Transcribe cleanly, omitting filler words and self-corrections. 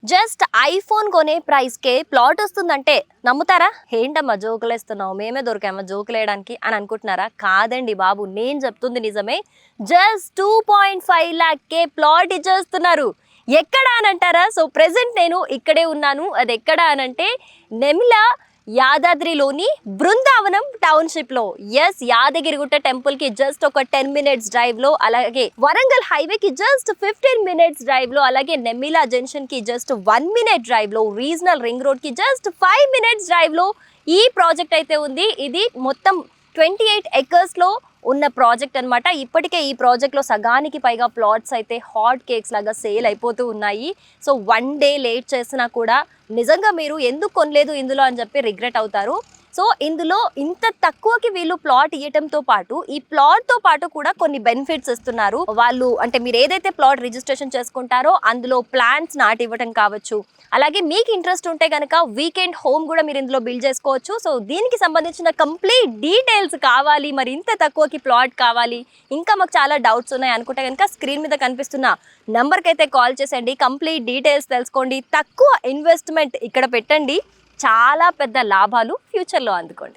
Just iPhone కొనే price కే plot వస్తుందంటే నమ్ముతారా? ఏంటమ్మా జోకులేస్తున్నావు, మేమే దొరికామా జోకులేయడానికి అని అనుకుంటున్నారా? కాదండి బాబు, నేను చెప్తుంది నిజమే. జస్ట్ 2.5 lakh కే ప్లాట్ ఇచ్చేస్తున్నారు. ఎక్కడ అని అంటారా? సో ప్రెసెంట్ నేను ఇక్కడే ఉన్నాను. అది ఎక్కడ అనంటే నెమిలా యాదాద్రిలోని బృందావనం టౌన్షిప్ లో. ఎస్, యాదగిరిగుట్ట టెంపుల్ కి జస్ట్ ఒక 10 minutes డ్రైవ్ లో, అలాగే వరంగల్ హైవే కి జస్ట్ 15 minutes డ్రైవ్ లో, అలాగే నెమ్మిలా జంక్షన్ కి జస్ట్ 1 minute డ్రైవ్ లో, రీజనల్ రింగ్ రోడ్ కి జస్ట్ 5 minutes డ్రైవ్ లో ఈ ప్రాజెక్ట్ అయితే ఉంది. ఇది మొత్తం 28 acres లో ఉన్న ప్రాజెక్ట్ అన్నమాట. ఇప్పటికే ఈ ప్రాజెక్ట్ లో సగానికి పైగా ప్లాట్స్ అయితే హాట్ కేక్స్ లాగా సేల్ అయిపోతూ ఉన్నాయి. సో 1 day లేట్ చేసినా కూడా నిజంగా మీరు ఎందుకు కొనలేదు ఇందులో అని చెప్పి రిగ్రెట్ అవుతారు. సో ఇందులో ఇంత తక్కువకి వీళ్ళు ప్లాట్ ఇవ్వటంతో పాటు ఈ ప్లాట్ తో పాటు కూడా కొన్ని బెనిఫిట్స్ ఇస్తున్నారు వాళ్ళు. అంటే మీరు ఏదైతే ప్లాట్ రిజిస్ట్రేషన్ చేసుకుంటారో అందులో ప్లాంట్స్ నాటి ఇవ్వటం కావచ్చు, అలాగే మీకు ఇంట్రెస్ట్ ఉంటే కనుక వీకెండ్ హోమ్ కూడా మీరు ఇందులో బిల్డ్ చేసుకోవచ్చు. సో దీనికి సంబంధించిన కంప్లీట్ డీటెయిల్స్ కావాలి, మరి ఇంత తక్కువకి ప్లాట్ కావాలి, ఇంకా మాకు చాలా డౌట్స్ ఉన్నాయి అనుకుంటే కనుక స్క్రీన్ మీద కనిపిస్తున్న నంబర్కి అయితే కాల్ చేసేయండి. కంప్లీట్ డీటెయిల్స్ తెలుసుకోండి. తక్కువ ఇన్వెస్ట్మెంట్ ఇక్కడ పెట్టండి, చాలా పెద్ద లాభాలు ఫ్యూచర్లో అందుకోండి.